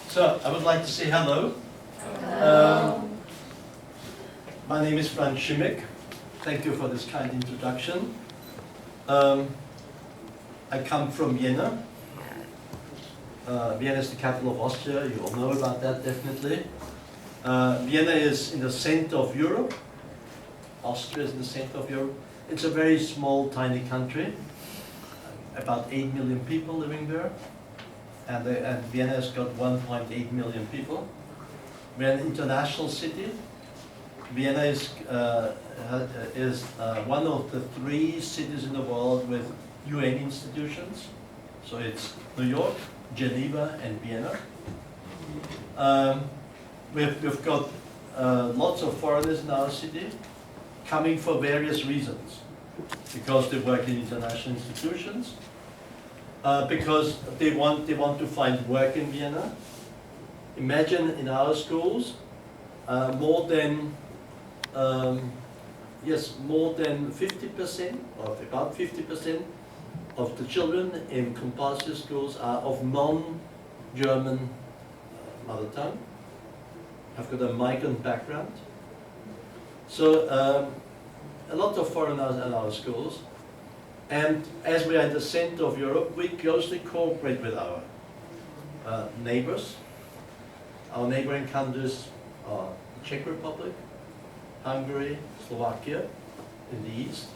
So, I would like to say hello. My name is Franz Schimek. Thank you for this kind introduction. I come from Vienna. Vienna is the capital of Austria. You all know about that, definitely. Vienna is in the center of Europe. Austria is in the center of Europe. It's a very small, tiny country. About 8 million people living there. And Vienna has got 1.8 million people. We're an international city. Vienna is one of the 3 cities in the world with UN institutions. So it's New York, Geneva, and Vienna. We've got lots of foreigners in our city coming for various reasons. Because they work in international institutions, because they want to find work in Vienna. Imagine in our schools, more than 50% or about 50% of the children in compulsory schools are of non-German mother tongue, have got a migrant background. So a lot of foreigners in our schools, and as we are at the center of Europe, we closely cooperate with our neighbors. Our neighboring countries are the Czech Republic, Hungary, Slovakia in the east.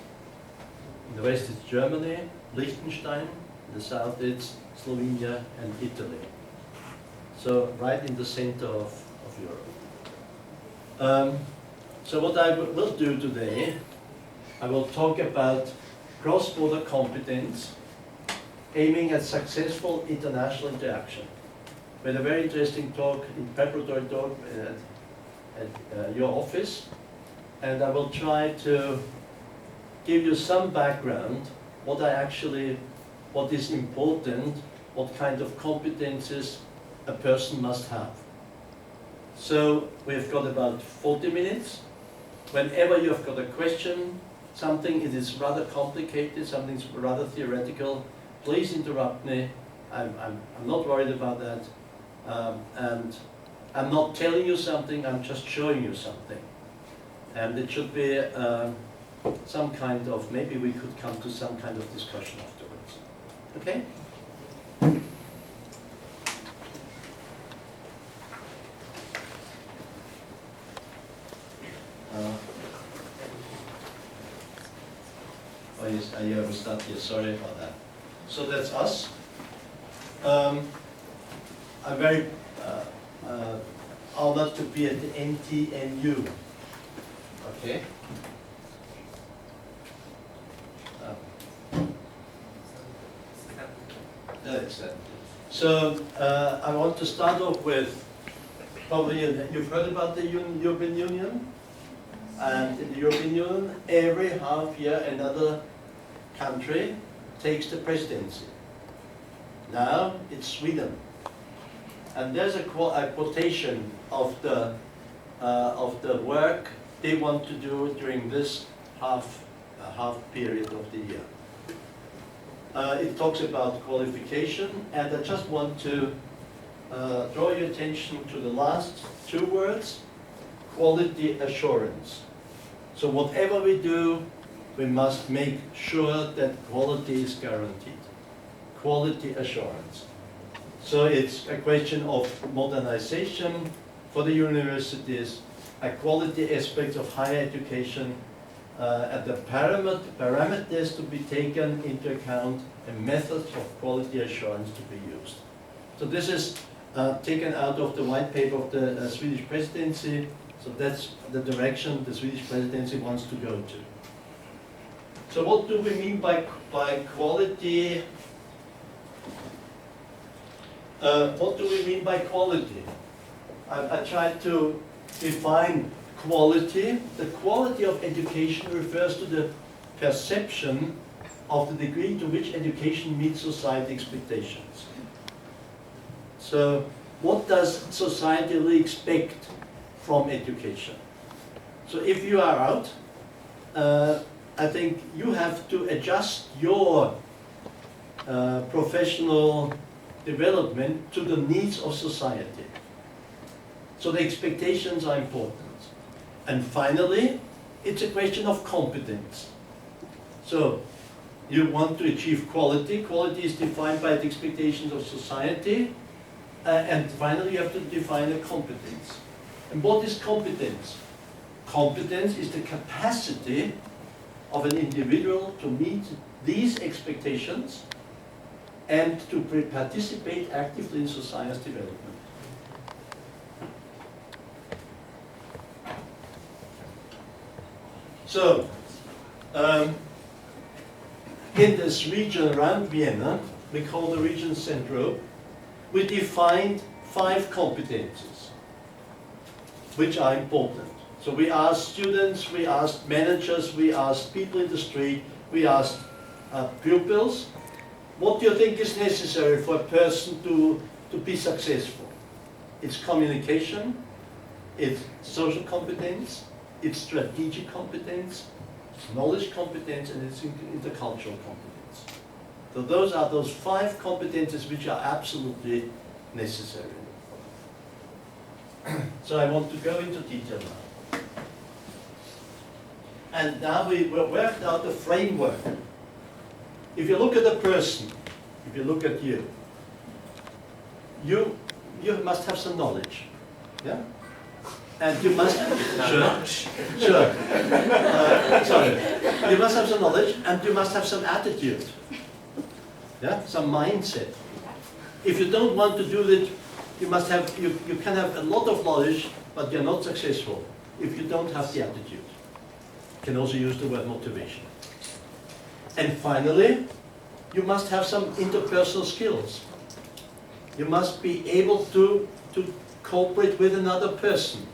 In the west it's Germany, Liechtenstein. In the south it's Slovenia and Italy. So right in the center of Europe. So what I will do today, I will talk about cross-border competence, aiming at successful international interaction. We had a very interesting talk, preparatory talk at your office, and I will try to give you some background, what is important, what kind of competences a person must have. So we've got about 40 minutes. Whenever you've got a question, something it is rather complicated, something's rather theoretical, please interrupt me. I'm not worried about that. And I'm not telling you something, I'm just showing you something. And it should be some kind of, maybe we could come to some kind of discussion afterwards. Okay? Oh yes, I have a start here, sorry about that. So that's us. I'm very honored to be at the NTNU. Okay. So I want to start off with, probably you've heard about the European Union. And in the European Union, every half year another country takes the presidency. Now it's Sweden. And there's a quotation of the work they want to do during this half period of the year. It talks about qualification, and I just want to draw your attention to the last 2 words, quality assurance. So whatever we do, we must make sure that quality is guaranteed. Quality assurance. So it's a question of modernization for the universities, a quality aspect of higher education, and the parameters to be taken into account, and methods of quality assurance to be used. So this is taken out of the white paper of the Swedish presidency. So that's the direction the Swedish presidency wants to go to. So what do we mean by quality? What do we mean by quality? I tried to define quality. The quality of education refers to the perception of the degree to which education meets society expectations. So what does society really expect from education? So if you are out, I think you have to adjust your professional development to the needs of society. So the expectations are important. And finally, it's a question of competence. So you want to achieve quality. Quality is defined by the expectations of society. And finally, you have to define a competence. And what is competence? Competence is the capacity of an individual to meet these expectations and to participate actively in society's development. So, in this region around Vienna, we call the region Centro, we defined 5 competences, which are important. So we asked students, we asked managers, we asked people in the street, we asked pupils, what do you think is necessary for a person to be successful? It's communication, it's social competence, it's strategic competence, knowledge competence, and it's intercultural competence. So those are those 5 competences which are absolutely necessary. So I want to go into detail now. And now we worked out a framework. If you look at a person, if you look at you must have some knowledge, yeah? And you must, sure. Sorry. You must have some knowledge, and you must have some attitude, yeah? Some mindset. If you don't want to do it, you must have, you can have a lot of knowledge, but you're not successful if you don't have the attitude. You can also use the word motivation. And finally, you must have some interpersonal skills. You must be able to cooperate with another person.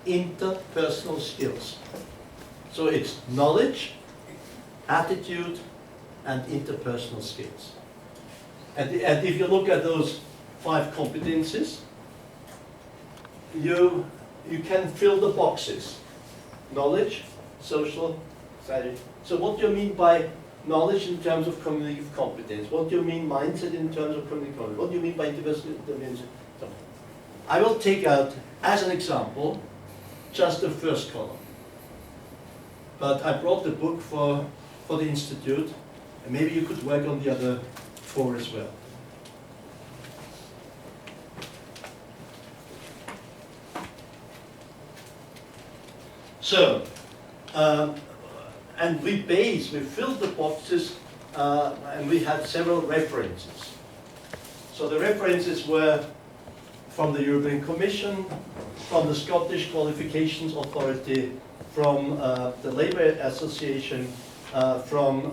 Interpersonal skills. So it's knowledge, attitude, and interpersonal skills. And if you look at those 5 competences, you can fill the boxes. Knowledge, social, society. So what do you mean by knowledge in terms of communicative competence? What do you mean mindset in terms of communicative competence? What do you mean by interpersonal competence? So, I will take out, as an example, just the first column. But I brought the book for the Institute, and maybe you could work on the other 4 as well. So, and we filled the boxes, and we had several references. So the references were from the European Commission, from the Scottish Qualifications Authority, from the Labour Association, from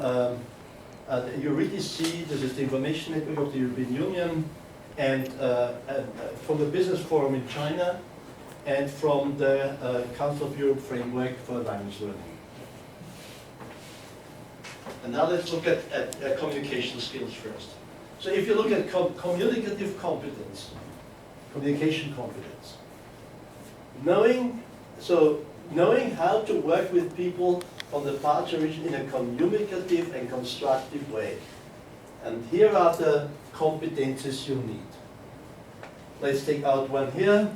you really see this is the Information Network of the European Union, and from the Business Forum in China, and from the Council of Europe Framework for Language Learning. And now let's look at communication skills first. So if you look at communicative competence, communication competence, knowing how to work with people from the Baltic region in a communicative and constructive way. And here are the competences you need. Let's take out one here.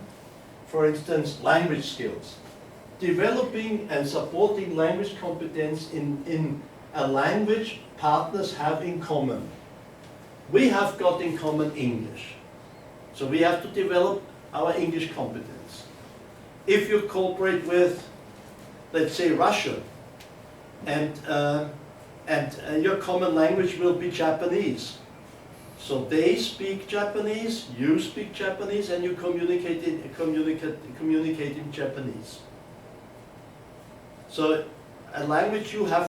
For instance, language skills. Developing and supporting language competence in a language partners have in common. We have got in common English. So we have to develop our English competence. If you cooperate with, let's say, Russia, and your common language will be Japanese. So they speak Japanese, you speak Japanese, and you communicate in Japanese. So a language you have